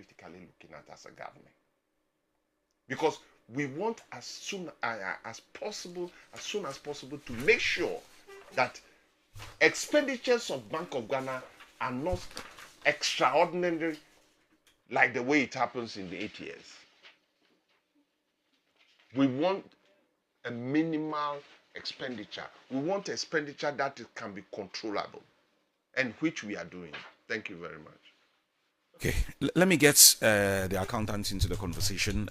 critically looking at as a government. Because we want as soon as possible to make sure that expenditures of Bank of Ghana are not extraordinary like the way it happens in the 8 years. We want a minimal expenditure. We want expenditure that can be controllable, and which we are doing. Thank you very much. Okay, let me get the accountant into the conversation.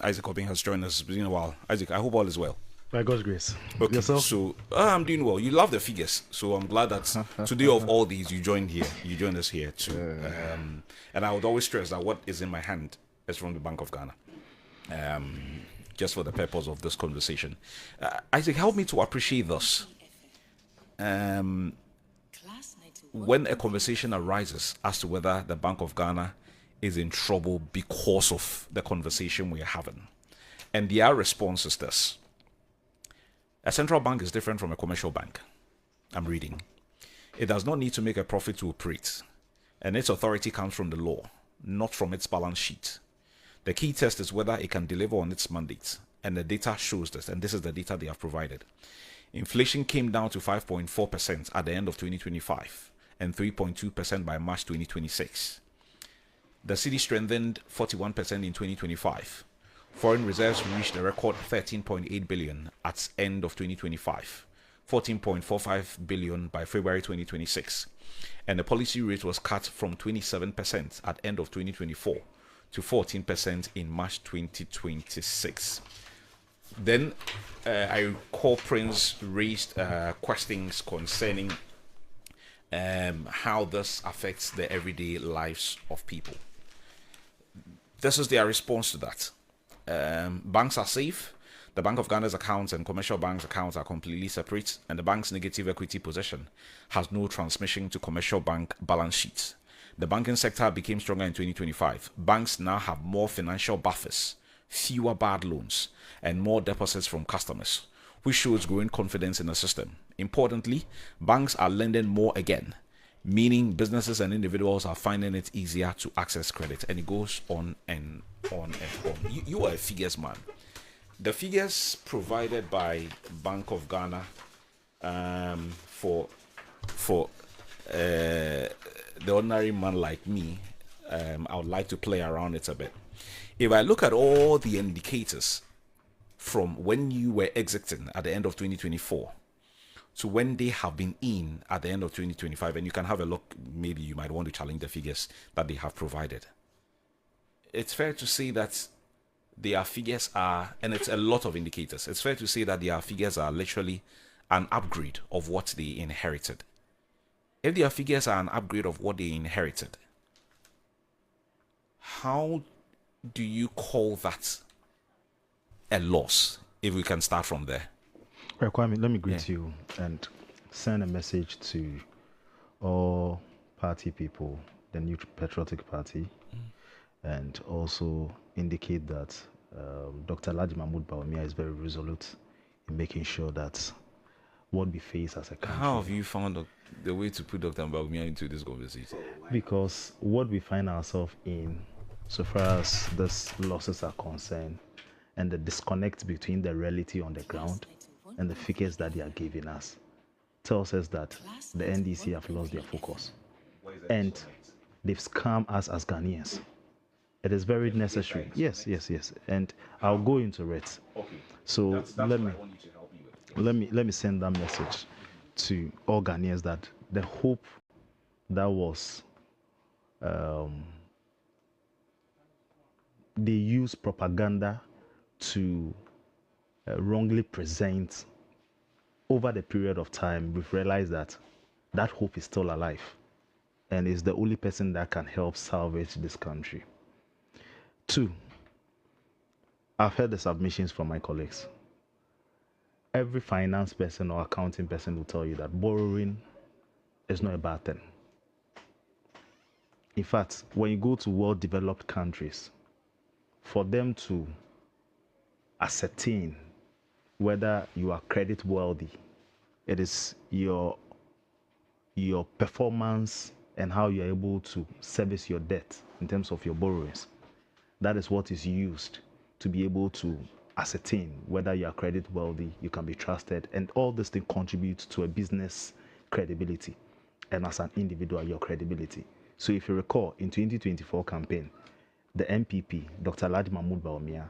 Isaac Obeng has joined us. It's been a while. Isaac, I hope all is well. By God's grace. Okay, Yourself? so I'm doing well. You love the figures, so I'm glad that today of all these you joined here. You joined us here too. And I would always stress that what is in my hand is from the Bank of Ghana. Just for the purpose of this conversation, Isaac, help me to appreciate this. When a conversation arises as to whether the Bank of Ghana is in trouble because of the conversation we are having, and their response is this: a central bank is different from a commercial bank. I'm reading. It does not need to make a profit to operate, and its authority comes from the law, not from its balance sheet. The key test is whether it can deliver on its mandate, and the data shows this, and this is the data they have provided. Inflation came down to 5.4% at the end of 2025 and 3.2% by March 2026. The cedi strengthened 41% in 2025. Foreign reserves reached a record 13.8 billion at end of 2025, 14.45 billion by February 2026, and the policy rate was cut from 27% at end of 2024 to 14% in March 2026. Then I recall Prince raised questions concerning how this affects the everyday lives of people. This is their response to that. Banks are safe. The Bank of Ghana's accounts and commercial banks' accounts are completely separate, and the bank's negative equity position has no transmission to commercial bank balance sheets. The banking sector became stronger in 2025. Banks now have more financial buffers, fewer bad loans, and more deposits from customers, which shows growing confidence in the system. Importantly, banks are lending more again, meaning businesses and individuals are finding it easier to access credit. And it goes on and on and on. You are a figures man. The figures provided by Bank of Ghana for the ordinary man like me, I would like to play around it a bit. If I look at all the indicators from when you were exiting at the end of 2024 to when they have been in at the end of 2025, and you can have a look, maybe you might want to challenge the figures that they have provided. It's fair to say that their figures are, and it's a lot of indicators, it's fair to say that their figures are literally an upgrade of what they inherited. If their figures are an upgrade of what they inherited, how do you call that a loss? If we can start from there. Kwame, let me greet you and send a message to all party people, the New Patriotic Party, and also indicate that Dr. Laji Mahmoud Bawumia is very resolute in making sure that what we face as a country. How have you found the way to put Dr. Bawumia into this conversation? Because what we find ourselves in, so far as these losses are concerned, and the disconnect between the reality on the ground and the figures that they are giving us, tells us that the NDC have lost their focus. And they've scammed us as Ghanaians. It is very necessary. Yes. And I'll go into it. Okay. So That's let what I want you to help me with. me send that message to all Ghanaians that the hope that was they use propaganda to wrongly present over the period of time, we've realized that that hope is still alive and is the only person that can help salvage this country. 2, I've heard the submissions from my colleagues. Every finance person or accounting person will tell you that borrowing is not a bad thing. In fact, when you go to well-developed countries, for them to ascertain whether you are credit worthy, it is your performance and how you're able to service your debt in terms of your borrowings. That is what is used to be able to ascertain whether you are credit wealthy, you can be trusted, and all these things contribute to a business credibility, and as an individual, your credibility. So if you recall, in 2024 campaign, the MPP, Dr. Ladi Mahmoud Bawumia,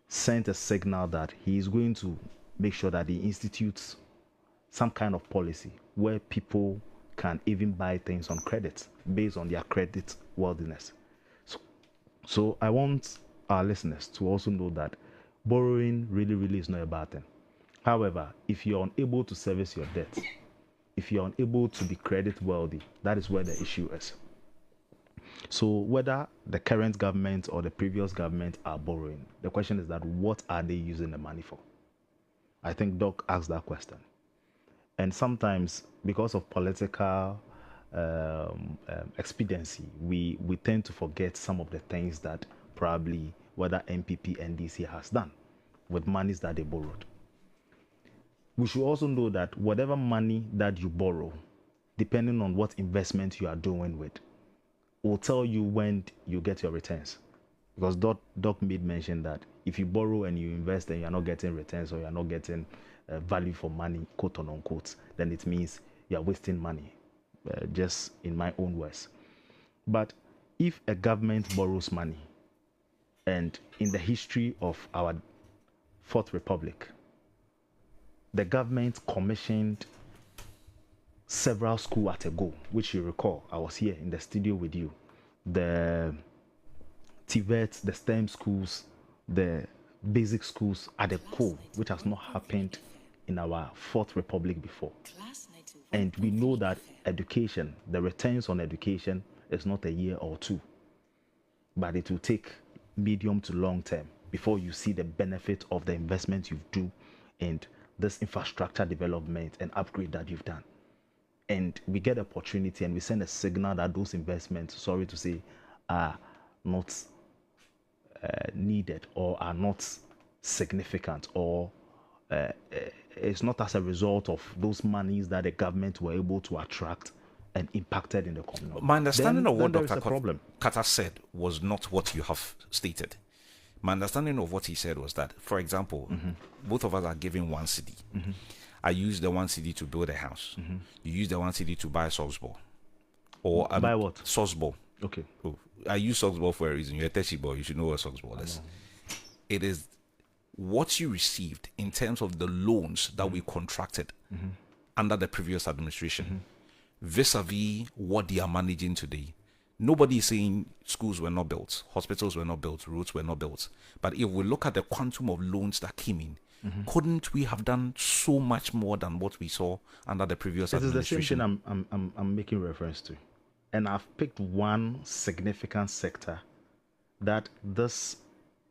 sent a signal that he is going to make sure that he institutes some kind of policy where people can even buy things on credit based on their credit worthiness. So I want our listeners to also know that borrowing really is not a bad thing. However, if you're unable to service your debt, if you're unable to be credit wealthy, that is where the issue is. So whether the current government or the previous government are borrowing, the question is that what are they using the money for? I think Doc asked that question. And sometimes because of political expediency, we tend to forget some of the things that probably whether MPP, NDC has done with monies that they borrowed. We should also know that whatever money that you borrow, depending on what investment you are doing with, will tell you when you get your returns. Because Doc made mention that if you borrow and you invest and you're not getting returns, or you're not getting value for money, quote unquote, then it means you're wasting money, just in my own words. But if a government borrows money, and in the history of our Fourth Republic, the government commissioned several schools at a go, which you recall, I was here in the studio with you. The TVET, the STEM schools, the basic schools at a go, which has not happened in our Fourth Republic before. And we know that education, the returns on education is not a year or two, but it will take medium to long term before you see the benefit of the investment you've done and this infrastructure development and upgrade that you've done. And we get opportunity and we send a signal that those investments, sorry to say, are not needed or are not significant, or it's not as a result of those monies that the government were able to attract and impacted in the community. My understanding of what Dr. Kata said was not what you have stated. My understanding of what he said was that, for example, both of us are given 1 cedi. I use the 1 cedi to build a house. You use the 1 cedi to buy a socks ball. Or buy what? Socks ball. Okay. Oh, I use socks ball for a reason. You're a Teshi ball. You should know what socks ball is. It is what you received in terms of the loans that we contracted under the previous administration, vis-a-vis what they are managing today. Nobody is saying schools were not built, hospitals were not built, roads were not built. But if we look at the quantum of loans that came in, couldn't we have done so much more than what we saw under the previous administration? This is the same thing I'm making reference to. And I've picked one significant sector that this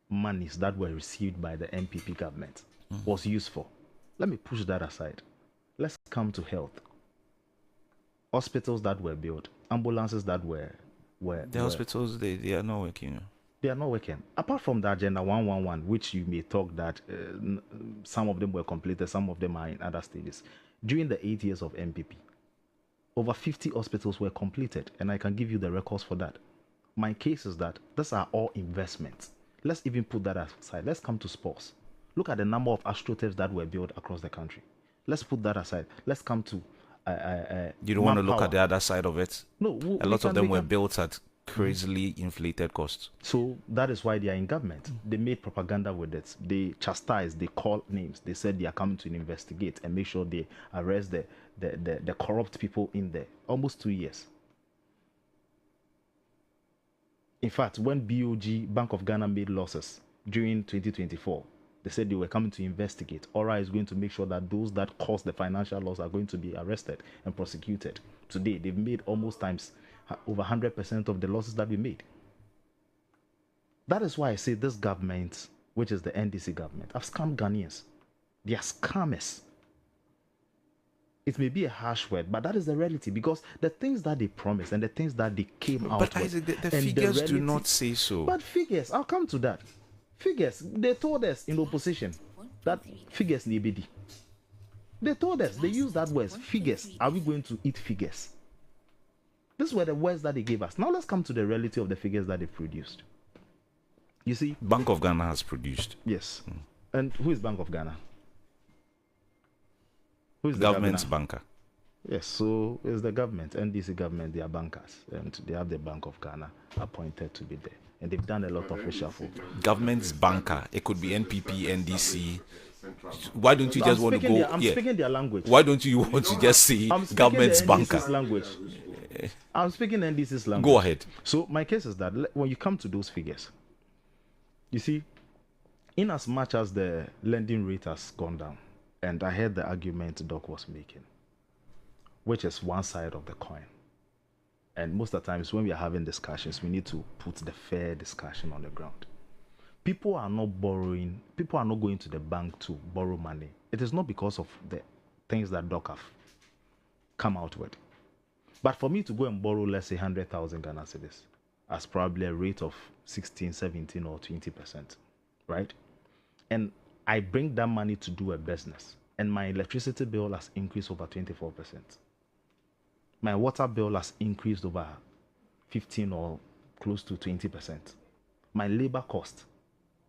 monies that were received by the MPP government was used for. Let me push that aside. Let's come to health. Hospitals that were built, ambulances that were hospitals, they are not working. They are not working. Apart from the Agenda 111, which you may talk that some of them were completed, some of them are in other stages. During the 8 years of MPP, over 50 hospitals were completed, and I can give you the records for that. My case is that these are all investments. Let's even put that aside. Let's come to sports. Look at the number of astroturfs that were built across the country. Let's put that aside. Let's come to you don't want to look at the other side of it? No. A lot of them were built at crazily inflated costs. So that is why they are in government. They made propaganda with it. They chastised, they called names. They said they are coming to investigate and make sure they arrest the corrupt people in there. Almost 2 years. In fact, when BoG, Bank of Ghana, made losses during 2024, they said they were coming to investigate. ORA is going to make sure that those that caused the financial loss are going to be arrested and prosecuted. Today, they've made almost times over 100% of the losses that we made. That is why I say this government, which is the NDC government, have scammed Ghanaians. They are scammers. It may be a harsh word, but that is the reality, because the things that they promised and the things that they came out with. But Isaac, the figures do not say so. But figures, I'll come to that. Figures, they told us in opposition that figures need be. They told us, they used that word, figures. Are we going to eat figures? These were the words that they gave us. Now let's come to the reality of the figures that they produced. You see, Bank of Ghana has produced. yes. And who is Bank of Ghana? Who is the Government's governor? banker. Yes, so it's the government, NDC government, they are bankers, and they have the Bank of Ghana appointed to be there. And they've done a lot of reshuffle. Government's banker. It could be NPP, NDC. Why don't you I'm just want to speaking go? their- I'm speaking their language. Why don't you want to just say I'm speaking government's the banker? NDC's language. I'm speaking NDC's language. Go ahead. So my case is that when you come to those figures, you see, in as much as the lending rate has gone down, and I heard the argument Doc was making, which is one side of the coin. And most of the times when we are having discussions, we need to put the fair discussion on the ground. People are not borrowing, people are not going to the bank to borrow money. It is not because of the things that Doc have come out with. But for me to go and borrow, let's say 100,000 Ghana cedis, as probably a rate of 16, 17, or 20%, right? And I bring that money to do a business, and my electricity bill has increased over 24%. My water bill has increased over 15 or close to 20%. My labor cost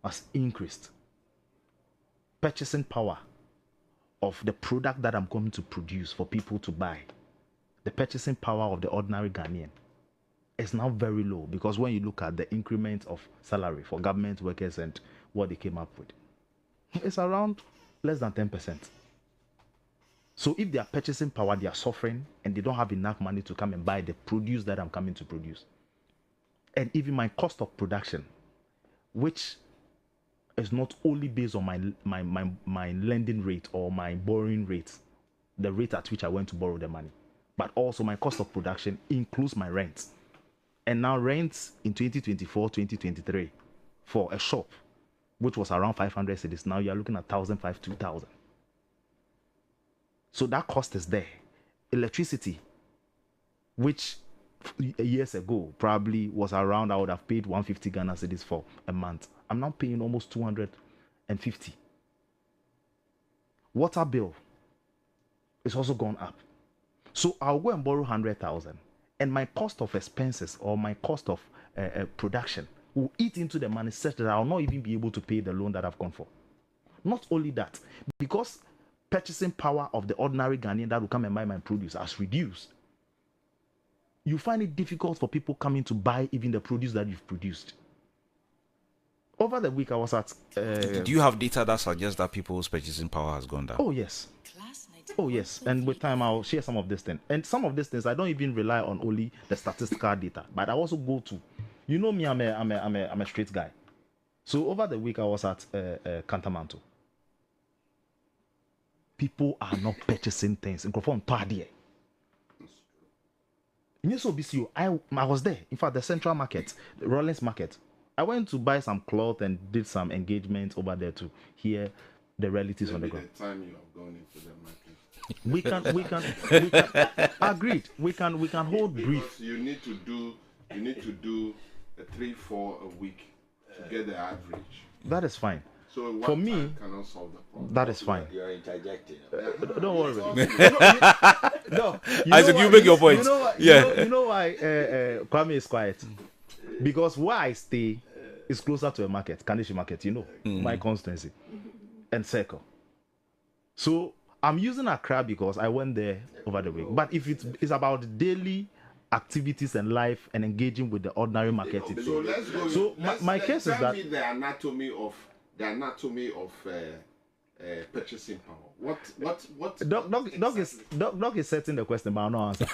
has increased. Purchasing power of the product that I'm going to produce for people to buy, the purchasing power of the ordinary Ghanaian is now very low, because when you look at the increment of salary for government workers and what they came up with, it's around less than 10%. So if they are purchasing power, they are suffering, and they don't have enough money to come and buy the produce that I'm coming to produce. And even my cost of production, which is not only based on my lending rate or my borrowing rate, the rate at which I went to borrow the money, but also my cost of production includes my rent. And now rents in 2024, 2023 for a shop, which was around 500 cedis, now you're looking at 1,500, 2,000. So that cost is there. Electricity, which years ago probably was around, I would have paid 150 Ghana cedis for a month. I'm now paying almost 250. Water bill is also gone up. So I'll go and borrow 100,000, and my cost of expenses or my cost of production will eat into the money such that I'll not even be able to pay the loan that I've gone for. Not only that, because purchasing power of the ordinary Ghanaian that will come and buy my produce has reduced, you find it difficult for people coming to buy even the produce that you've produced. Over the week, I was at... Do you have data that suggests that people's purchasing power has gone down? Oh, yes. Oh, yes. And with time, I'll share some of these things. And some of these things, I don't even rely on only the statistical data, but I also go to... You know me, I'm a straight guy. So over the week, I was at Cantamanto. People are not purchasing things. I was there. In fact, the Central Market, the Rollins Market. I went to buy some cloth and did some engagement over there to hear the realities on the ground. The time you have gone into the market. We can agreed. We can hold brief. You need to do a 3-4 a week to get the average. That is fine. So for me, cannot solve the problem. that is fine. You are interjecting. Don't worry. No, Isaac, you make your point. You know why Kwame is quiet? Because where I stay is closer to a market, Kanishi Market, my constituency, and Circle. So I'm using Accra because I went there over the week. But if it's about daily activities and life and engaging with the ordinary market, So let's go. So my case is that the anatomy of purchasing power. What? Doc is setting the question, but I'll not answer.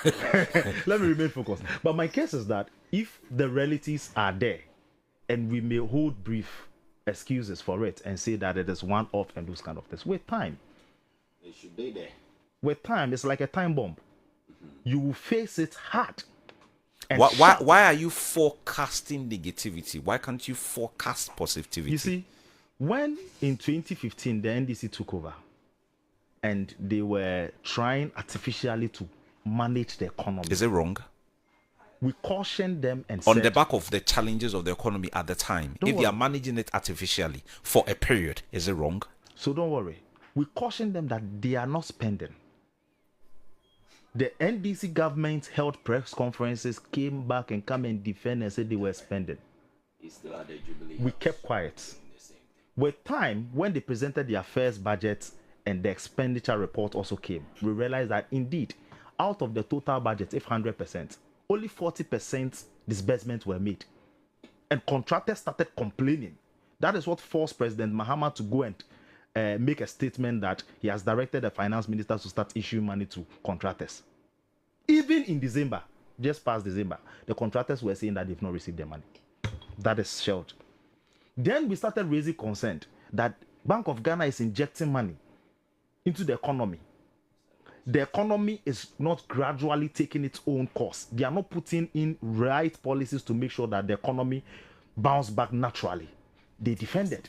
Let me remain focused. But my case is that if the realities are there, and we may hold brief excuses for it and say that it is one off and those kind of things, with time, It should be there. with time, it's like a time bomb. You will face it hard. And Why are you forecasting negativity? Why can't you forecast positivity? You see, when in 2015 the NDC took over and they were trying artificially to manage the economy, Is it wrong? we cautioned them and On said, the back of the challenges of the economy at the time, if they are managing it artificially for a period, is it wrong? so don't worry. We cautioned them that they are not spending. The NDC government held press conferences, came back and come and defend and said they were spending. He's still at the Jubilee We House kept quiet. doing the same thing. With time, when they presented their first budget and the expenditure report also came, we realized that indeed, out of the total budget, if 100%, only 40% disbursements were made. And contractors started complaining. That is what forced President Mahama to go and make a statement that he has directed the finance minister to start issuing money to contractors. Even in December, just past December, the contractors were saying that they've not received their money. That is shelled. Then we started raising concern that Bank of Ghana is injecting money into the economy. The economy is not gradually taking its own course. They are not putting in right policies to make sure that the economy bounce back naturally. They defended.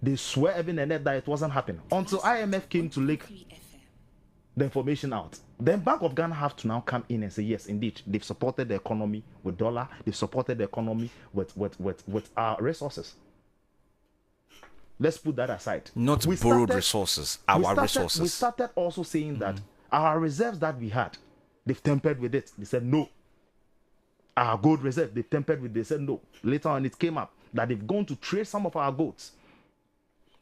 They swear heaven and earth that it wasn't happening until IMF came to leak the information out. Then Bank of Ghana have to now come in and say, yes, indeed, they've supported the economy with dollar. They've supported the economy with our resources. Let's put that aside. Not borrowed resources, our resources. We started also saying that our reserves that we had, they've tempered with it. They said no. Our gold reserve, they've tempered with it. They said no. Later on, it came up that they've gone to trade some of our golds.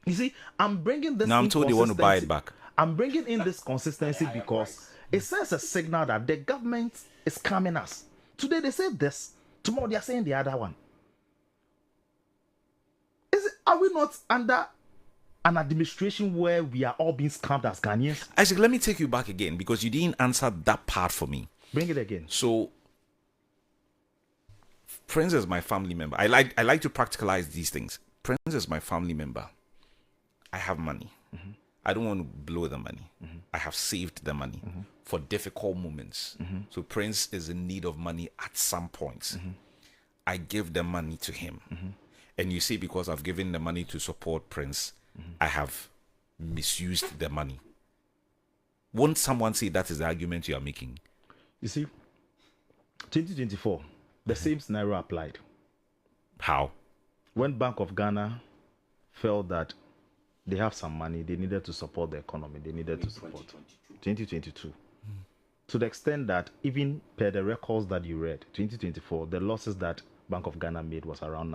You see, I'm bringing this. Now I'm told they want to buy it back. I'm bringing in this consistency because it sends a signal that the government is scamming us. Today they say this, tomorrow they are saying the other one. Are we not under an administration where we are all being scammed as Ghanaians? Isaac, let me take you back again because you didn't answer that part for me. Bring it again. So, Prince is my family member. I like to practicalize these things. Prince is my family member. I have money. Mm-hmm. I don't want to blow the money. Mm-hmm. I have saved the money for difficult moments. Mm-hmm. So Prince is in need of money at some points. Mm-hmm. I give the money to him. Mm-hmm. And you see, because I've given the money to support Prince, I have misused the money. Won't someone say that is the argument you are making? You see, 2024, the same scenario applied. How? When Bank of Ghana felt that they have some money, they needed to support the economy. They needed to support 2022. To the extent that even per the records that you read, 2024, the losses that Bank of Ghana made was around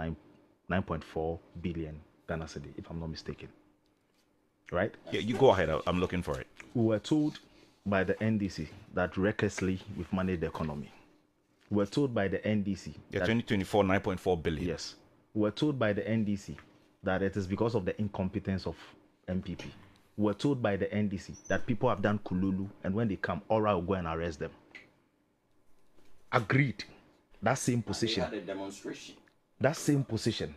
9.4 billion Ghana cedi, if I'm not mistaken. Right? Yeah, you go ahead. I'm looking for it. We were told by the NDC that recklessly we've managed the economy. We were told by the NDC. Yeah, 2024, 9.4 billion. Yes. We were told by the NDC that it is because of the incompetence of MPP. We were told by the NDC that people have done kululu, and when they come, Ora will go and arrest them. Agreed. That same position. They had a demonstration. That same position.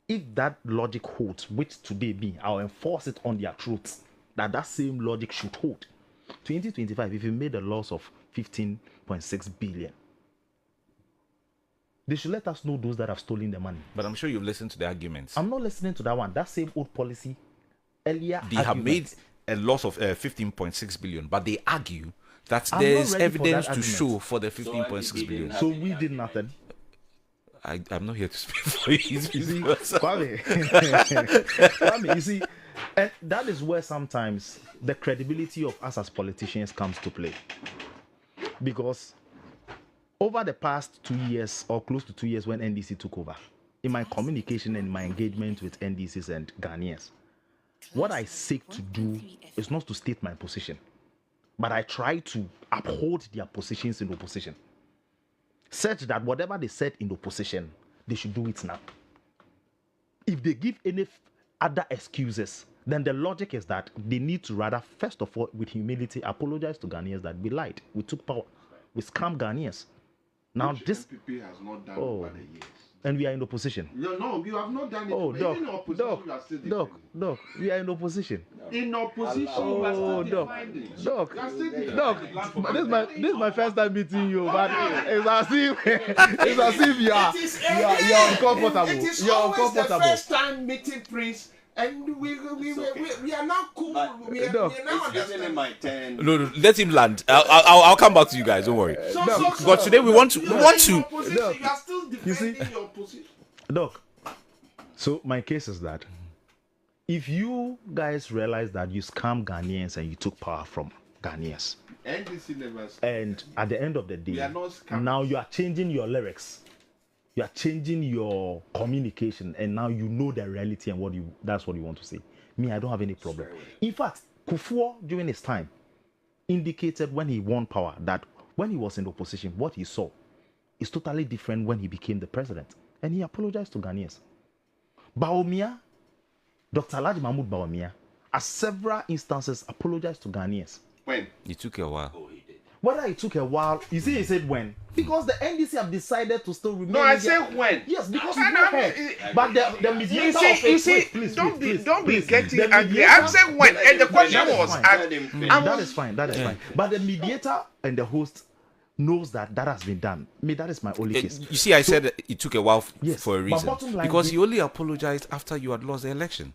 If that logic holds, which today be, I'll enforce it on their truths, that same logic should hold. 2025, if you made a loss of 15.6 billion, they should let us know those that have stolen the money. But I'm sure you've listened to the arguments. I'm not listening to that one. That same old policy earlier. They have made a loss of 15.6 billion, but they argue that I'm there's not ready for evidence that to argument. show for the 15.6 billion. So we did nothing. I'm not here to speak for you. You see, Kwame, you see, and that is where sometimes the credibility of us as politicians comes to play. Because over the past 2 years, or close to 2 years when NDC took over, in my communication and my engagement with NDCs and Ghanaians, what I seek to do is not to state my position, but I try to uphold their positions in opposition, such that whatever they said in opposition, they should do it now. If they give any other excuses, then the logic is that they need to rather, first of all, with humility, apologize to Ghanaians that we lied, we took power, we scammed Ghanaians. Now this MPP has not done over the years. And we are in opposition. No, you have not done it. Oh, Even in opposition, you are still Doc, we are in opposition. in opposition, Oh, you are still Doc, defending. Doc, You are still defending. Doc, this is my first time meeting you, but it's as if you are uncomfortable. It is You are always the uncomfortable. first time meeting Prince, and we are now cool. We are now It's getting in my turn. No, let him land. I'll come back to you guys. Don't worry. But today we want to. You are still defending your position. Doc, so my case is that if you guys realize that you scam Ghanaians and you took power from Ghanaians. NDC never. And at the end of the We day, are not scammers. now you are changing your lyrics. You are changing your communication, and now you know the reality and that's what you want to say. Me, I don't have any problem. In fact, Kufuor during his time indicated when he won power that when he was in opposition, what he saw is totally different when he became the president. And he apologized to Ghanaians. Bawumia, Dr. Alhaji Mahmoud Bawumia, at several instances apologized to Ghanaians. When? It took a while. Whether it took a while, you see, he said when. Because the NDC have decided to still remain. No, I say when. Yes, because you go ahead. But the mediator You see, don't be getting angry. I'm saying when, and the question was asked. That is fine. But the mediator and the host knows that has been done. Me, that is my only case. You see, I said it took a while for a but reason. bottom line, Because he only apologized after you had lost the election.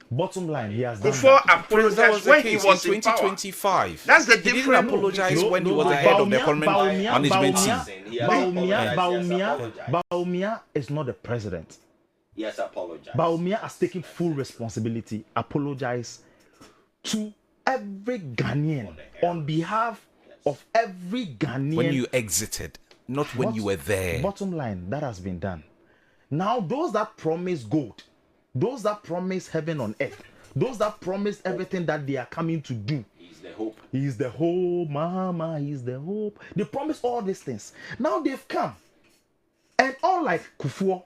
Bottom line, he has done Before that. apologized when he was in power. 2025. That's the He didn't difference. apologize when he was the head of the management team. Bawumia is not the president. Yes, apologize. Bawumia has taken full responsibility. Apologize to every Ghanaian on behalf of every Ghanaian. When you exited, not when you were there. Bottom line, that has been done. Now, those that promise gold, those that promise heaven on earth, those that promise everything that they are coming to do. He's the hope. He's the hope, mama, he's the hope. They promise all these things. Now they've come. And unlike Kufuor,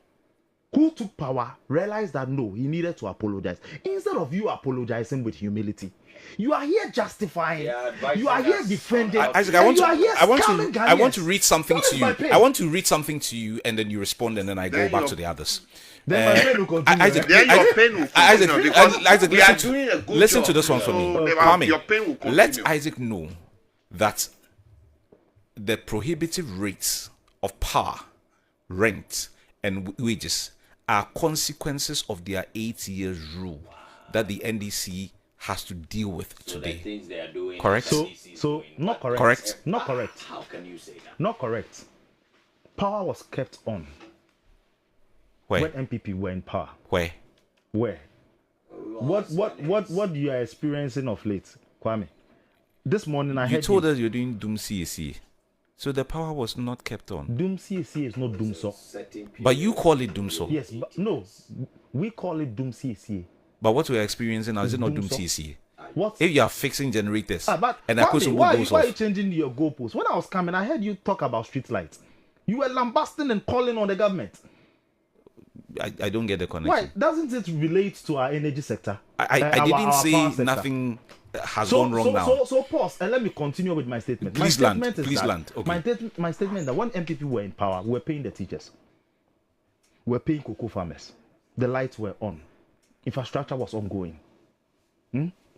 who took power, realized that no, he needed to apologize. Instead of you apologizing with humility, you are here justifying. You are here defending. Isaac, I want to read something to you. I want to read something to you, and then you respond, and then I go back to the others. Then my pain will continue. Isaac, listen to this one for me. Kwame, let Isaac know that the prohibitive rates of power, rent, and wages are consequences of their 8 years rule that the NDC has to deal with today. The things they are doing, correct? So not correct. Correct. Not correct. How can you say that? Not correct. Power was kept on Where? when MPP were in power. Where? What you are experiencing of late, Kwame? This morning I heard You told us you're doing Doom CAC. So the power was not kept on. Doom CAC is not Doom so. But you call it Doom so. Yes, but no, we call it Doom CAC. But what we're experiencing now is it not Doom CAC? What? If you are fixing generators But and Kwame, why goes are you off, changing your goalposts? When I was coming, I heard you talk about street lights. You were lambasting and calling on the government. I don't get the connection. Why doesn't it relate to our energy sector? I didn't our say power sector? nothing has gone wrong now. So pause and let me continue with my statement. Please my land. statement is Please that- land. Okay. My statement that when MPP were in power, we were paying the teachers. We were paying cocoa farmers. The lights were on. Infrastructure was ongoing.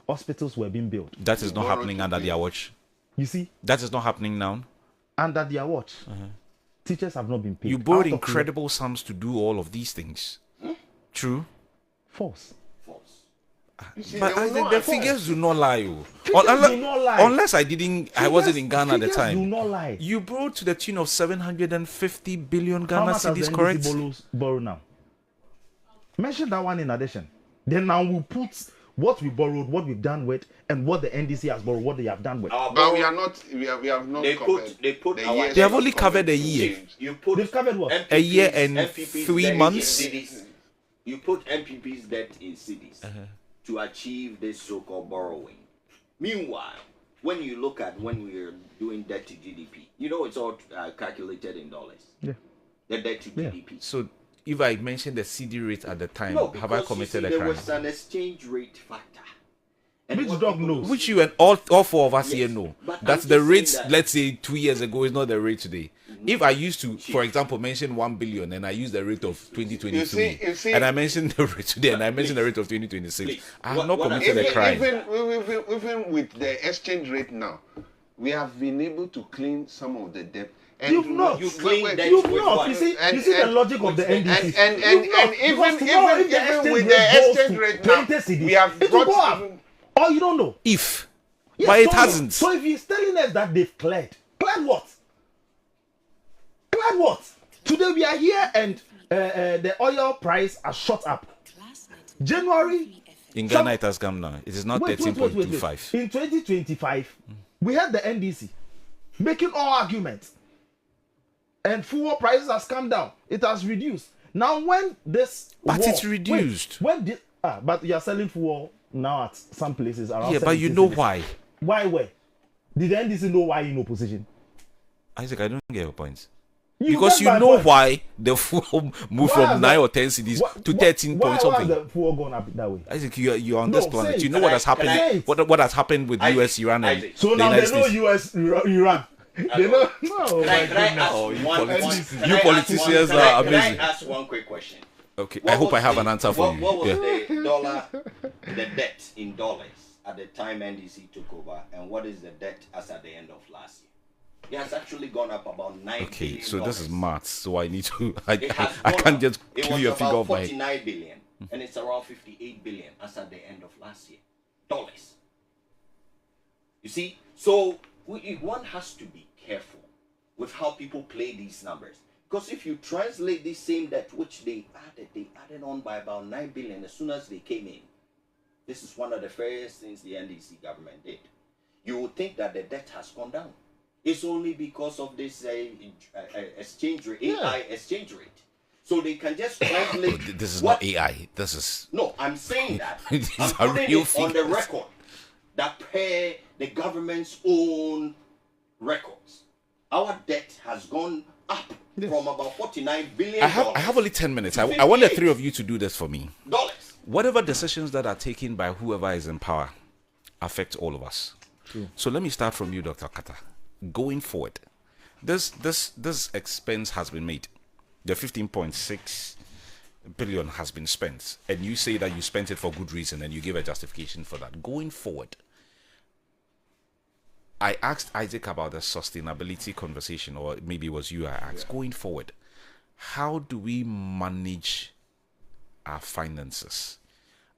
Hospitals were being built. That is not happening under their watch. You see, That is not happening now. under their watch, teachers have not been paid. You borrowed Out of incredible sums to do all of these things. True. False. But the figures do not lie. Oh. Figures do not lie. Unless I wasn't in Ghana at the Figures time. do not lie. You borrowed to the tune of 750 billion How Ghana much has the cedis, correct? NDC borrow now? Mention that one in addition. Then now we'll put what we borrowed, what we've done with, and what the NDC has borrowed, what they have done with. But we have not They covered put the our- years They have of only covered a year. change. You put They've covered what? MPPs, A year and MPPs 3 debt in months? cities. You put MPP's debt in cities to achieve this so-called borrowing. Meanwhile, when you look at when we are doing debt to GDP, you know it's all calculated in dollars. Yeah. The debt to Yeah. GDP. So if I mentioned the CD rate at the time, No, have I because you committed see, a there crime? was an exchange rate factor. And Which what dog people knows? do- Which you and all four of us here Yes, know. but I'm That's just the saying rate, that- let's say 2 years ago, is not the rate today. If I used to, for example, mention 1 billion and I use the rate of 2023, You see- and I mentioned the rate today and I mentioned the rate of 2026, Please. I have What- not what I'm committed a crime. Even with the exchange rate now, we have been able to clean some of the debt. And You've not. You clean debt You've with not. what? You see And- the and- logic of the NDC. and You've not. even Because tomorrow if the even with exchange the rate goes exchange to rate now, 20 cedis, we have it will go brought up. even- Oh, you don't know. If, Yes, but it don't know. hasn't. So if he's telling us that they've cleared what? Cleared what? Today we are here and the oil price has shot up. January In Ghana, it has come now. It is not Wait. 13.25. In 2025, we had the NDC making all arguments, and fuel prices has come down. It has reduced. Now, when this But war, it's reduced. But you are selling fuel now at some places around. Yeah, but you know why? Why? Where? Did the NDC know why in opposition? Isaac, I don't get your point. You Because get you my know point. why the fuel moved Why from has 9 the- or 10 CDs to Why 13 point has something. the fuel gone up that way? Isaac, you're on No, this planet. say You it. know what has Can I- happened. What has happened with Isaac, US, Iran, and Isaac. So the now United they know States. US, Iran. They know. No, Can my I goodness. ask Oh, you one? politicians- Can you I ask politicians one- are can amazing. I ask one quick question? Okay, What I hope I was have the- an answer for what, you. What was Yeah. the dollar, the debt in dollars at the time NDC took over, and what is the debt as at the end of last year? It has actually gone up about $9 Okay, billion. so this is maths, so I need to. It has I gone can't up. just It give was you a figure about of my. 49 billion, and it's around 58 billion as at the end of last year. Dollars. You see, so one has to be careful with how people play these numbers. Because if you translate this same debt, which they added on by about 9 billion as soon as they came in. This is one of the first things the NDC government did. You would think that the debt has gone down. It's only because of this exchange rate, AI exchange rate. So they can just translate. This is what- not AI. This is. No, I'm saying that. These I'm are putting real it on the figures. record that per the government's own records, our debt has gone up from about 49 billion. I have only 10 minutes. I want the three of you to do this for me. Dollars. Whatever decisions that are taken by whoever is in power affect all of us. So let me start from you, Dr. Kata. Going forward, this expense has been made. The 15.6 billion has been spent, and you say that you spent it for good reason, and you give a justification for that. Going forward, I asked Isaac about the sustainability conversation, or maybe it was you I asked. Going forward, how do we manage our finances?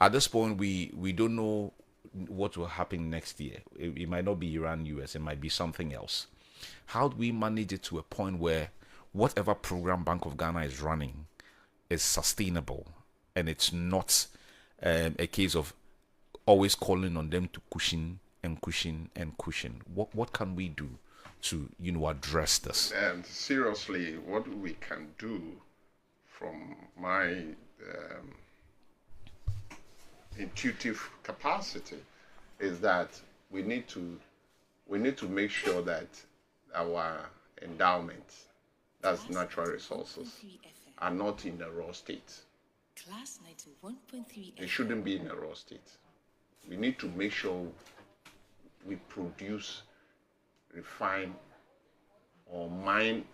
At this point, we don't know what will happen next year. It might not be Iran, US, it might be something else. How do we manage it to a point where whatever program Bank of Ghana is running is sustainable, and it's not a case of always calling on them to cushion and cushion and cushion? What can we do to address this? And seriously, what we can do from my intuitive capacity is that we need to make sure that our endowments, that's natural resources, are not in a raw state. Class 91.3 They shouldn't be in a raw state. We need to make sure we produce, refine, or mine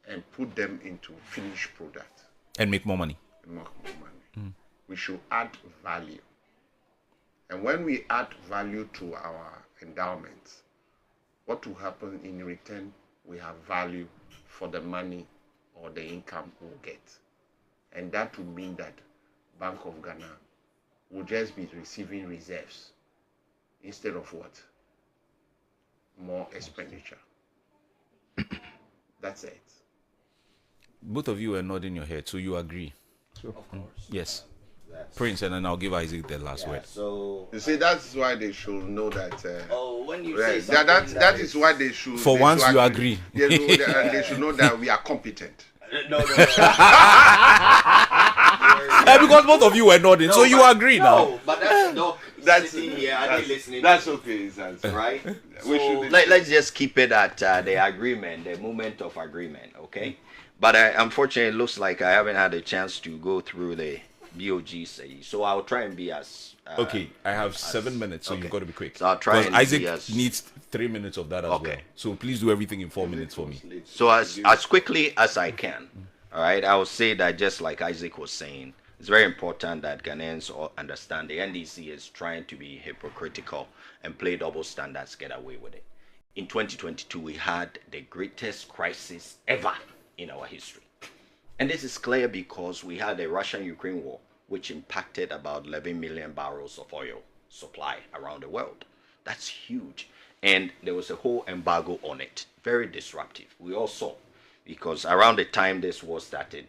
and put them into finished product. And make more money. More money. We should add value. And when we add value to our endowments, what will happen in return? We have value for the money or the income we'll get. And that will mean that Bank of Ghana will just be receiving reserves instead of what? More expenditure. That's it. Both of you are nodding your head, so you agree? Of course. Yes. That's- Prince, and then I'll give Isaac the last yeah, word. so You see, that's why they should know that. when you Right, say something that is why they should. For they once should you agree. They, know that, and they should know that we are competent. no. Because both of you were nodding, so you agree now. No, but that's no. That's Sitting here, I didn't listening. That's okay. That's Right? We So should- let's just keep it at the agreement, the moment of agreement, okay? But unfortunately, it looks like I haven't had a chance to go through the BoG say. So I'll try and be as Okay, I have 7 minutes, so okay. you've got to be quick. So I'll try Because and Isaac be as- needs 3 minutes of that as Okay. well. So please do everything in 4 minutes for me. So as quickly as I can, all right, I will say that just like Isaac was saying, it's very important that Ghanaians all understand the NDC is trying to be hypocritical and play double standards, get away with it. In 2022, we had the greatest crisis ever in our history. And this is clear because we had the Russian-Ukraine war, which impacted about 11 million barrels of oil supply around the world. That's huge. And there was a whole embargo on it, very disruptive. We all saw, because around the time this war started,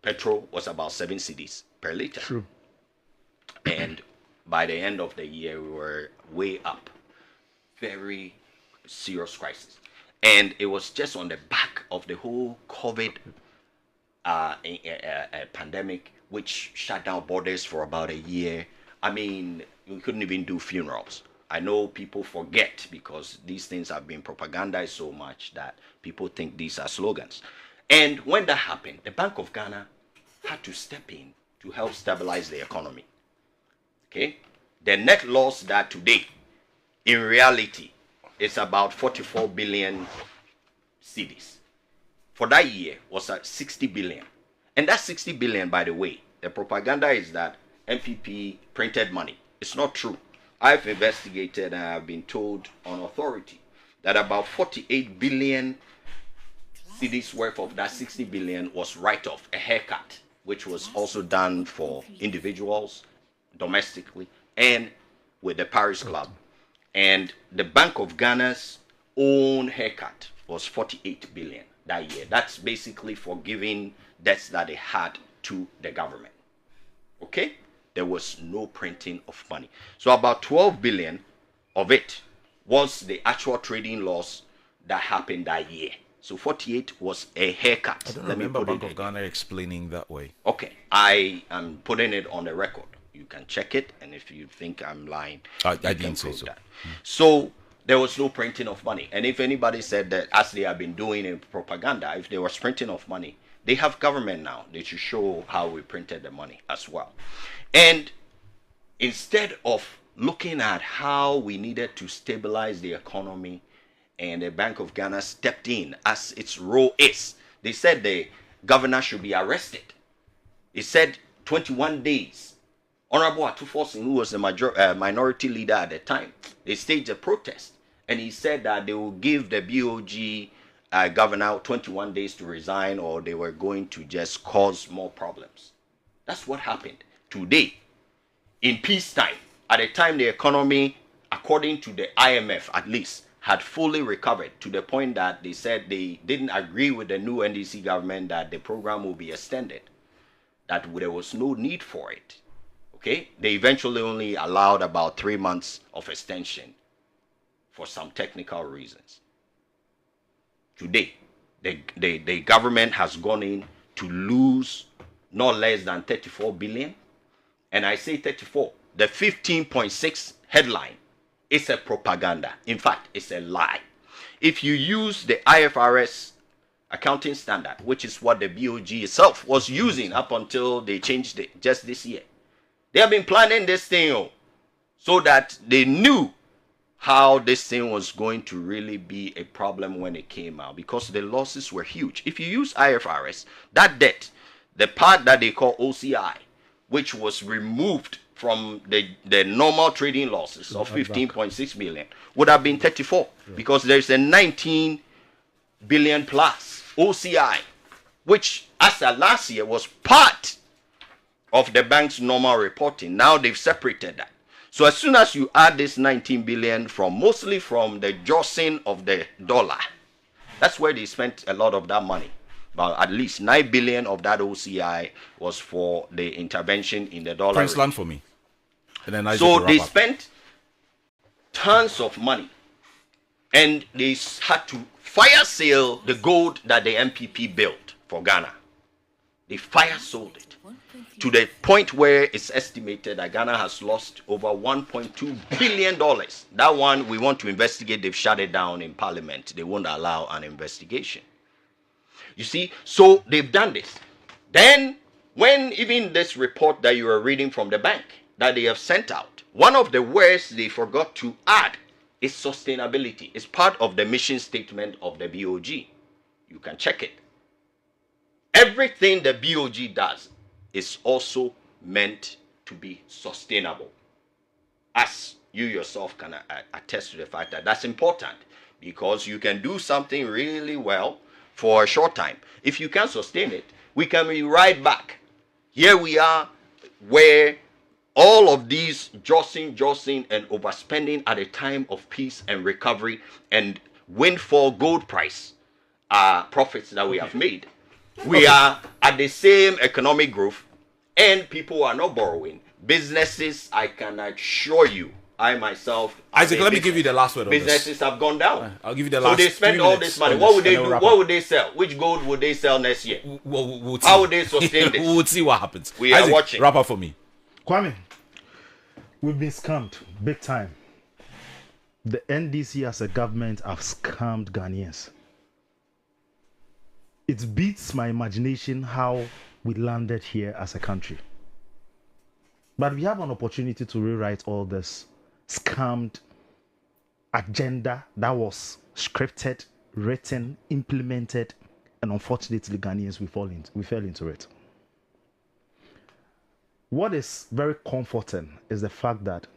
petrol was about 7 cedis per liter. True. And by the end of the year, we were way up. Very serious crisis. And it was just on the back of the whole COVID pandemic, which shut down borders for about a year. I mean, we couldn't even do funerals. I know people forget because these things have been propagandized so much that people think these are slogans. And when that happened, the Bank of Ghana had to step in to help stabilize the economy. Okay? The net loss that today, in reality, is about 44 billion cedis. For that year, was at 60 billion. And that 60 billion, by the way, the propaganda is that MPP printed money. It's not true. I've investigated and I've been told on authority that about 48 billion cedis worth of that 60 billion was write-off, a haircut, which was also done for individuals, domestically, and with the Paris Club. And the Bank of Ghana's own haircut was 48 billion that year. That's basically for giving debts that they had to the government. Okay? There was no printing of money. So about 12 billion of it was the actual trading loss that happened that year. So 48 was a haircut. I don't remember Bank of Ghana explaining that way. Okay. I am putting it on the record. You can check it, and if you think I'm lying, I didn't say so. That. So there was no printing of money. And if anybody said that, as they have been doing in propaganda, if there was printing of money, they have government now. They should show how we printed the money as well. And instead of looking at how we needed to stabilize the economy, and the Bank of Ghana stepped in as its role is, they said the governor should be arrested. It said 21 days. Honorable Atufosin, who was the minority leader at the time, they staged a protest, and he said that they will give the BoG governor 21 days to resign, or they were going to just cause more problems. That's what happened. Today, in peacetime, at the time the economy, according to the IMF at least, had fully recovered to the point that they said they didn't agree with the new NDC government that the program will be extended, that there was no need for it. Okay, they eventually only allowed about 3 months of extension for some technical reasons. Today, the government has gone in to lose not less than 34 billion. And I say 34. The 15.6 headline is a propaganda. In fact, it's a lie. If you use the IFRS accounting standard, which is what the BoG itself was using up until they changed it just this year, they have been planning this thing so that they knew how this thing was going to really be a problem when it came out, because the losses were huge. If you use IFRS, that debt, the part that they call OCI, which was removed from the normal trading losses of 15.6 million, would have been 34, because there's a 19 billion plus OCI, which as of last year was part of the bank's normal reporting. Now they've separated that. So as soon as you add this 19 billion mostly from the jostling of the dollar, that's where they spent a lot of that money. But at least 9 billion of that OCI was for the intervention in the dollar. Prince, land for me. And then so they spent tons of money, and they had to fire sale the gold that the MPP built for Ghana. They fire sold it to the point where it's estimated that Ghana has lost over $1.2 billion. That one we want to investigate. They've shut it down in Parliament. They won't allow an investigation. You see, so they've done this. Then, when even this report that you are reading from the bank that they have sent out, one of the words they forgot to add is sustainability. It's part of the mission statement of the BoG. You can check it. Everything the BoG does is also meant to be sustainable. As you yourself can attest to the fact that that's important, because you can do something really well for a short time. If you can't sustain it, we can be right back. Here we are, where all of these jostling and overspending at a time of peace and recovery and windfall gold price profits that we have made. We are at the same economic growth, and people are not borrowing. businesses, I can assure you, I myself, Isaac, let me give you the last word on businesses have gone down. I'll give you the So last. they spend all this money. What would they do? What would they sell? Which gold would they sell next year? We'll How would they sustain this? We'll see what happens. We are watching. Wrap up for me. Kwame, we've been scammed big time. The NDC as a government have scammed Ghanaians. It beats my imagination how we landed here as a country. But we have an opportunity to rewrite all this scammed agenda that was scripted, written, implemented, and unfortunately Ghanaians we fell into it. What is very comforting is the fact that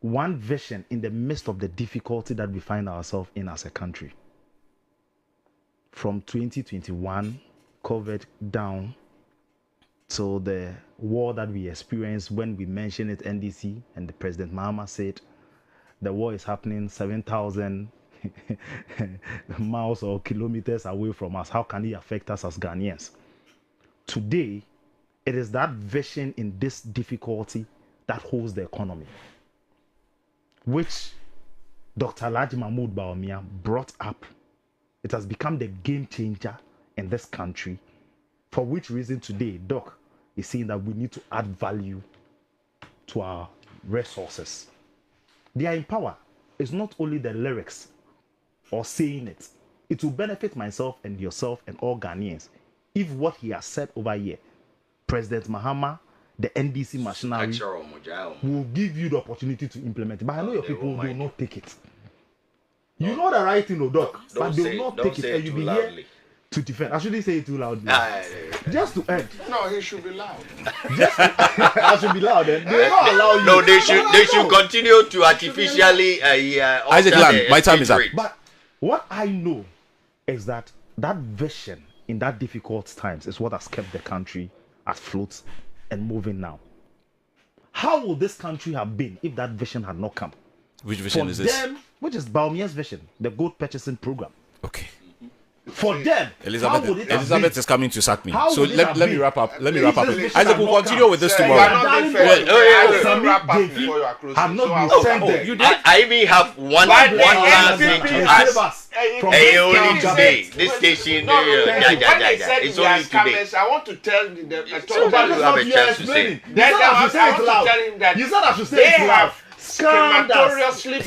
one vision in the midst of the difficulty that we find ourselves in as a country. From 2021, COVID down, till the war that we experienced when we mentioned it, NDC, and the President Mahama said the war is happening 7,000 miles or kilometers away from us. How can it affect us as Ghanaians? Today, it is that vision in this difficulty that holds the economy, which Dr. Alhaji Mahmoud Bawumia brought up. It has become the game changer in this country, for which reason today, Doc is saying that we need to add value to our resources. They are in power. It's not only the lyrics or saying it. It will benefit myself and yourself and all Ghanaians if what he has said over here, President Mahama, the NDC machinery, will give you the opportunity to implement it. But I know your people will not take it. You know the right thing, Doc, but they will not take it, and you'll be here to defend. I shouldn't say it too loudly. Just to end. No, he should be loud. I should be loud. Then they will not allow you. No, they should continue to artificially. Isaac Land, my time is up. But what I know is that vision in that difficult times is what has kept the country afloat and moving now. How would this country have been if that vision had not come? Which vision is this? Which is Baumia's vision, the gold purchasing program. Okay. For them, Elizabeth is coming to sack me. How So would it let have me been? wrap up. Isaac We'll continue with this You are tomorrow. not Darling, defending. wrap up Before you are closing. have not So been I'll- sent there. You did? I even have one last thing to ask. Only today. This station. No, when they said It's we are only today. scammers, I want to tell them. So that you have a chance to say. Then I want to tell him that You said I should say they it loud. have schematoriously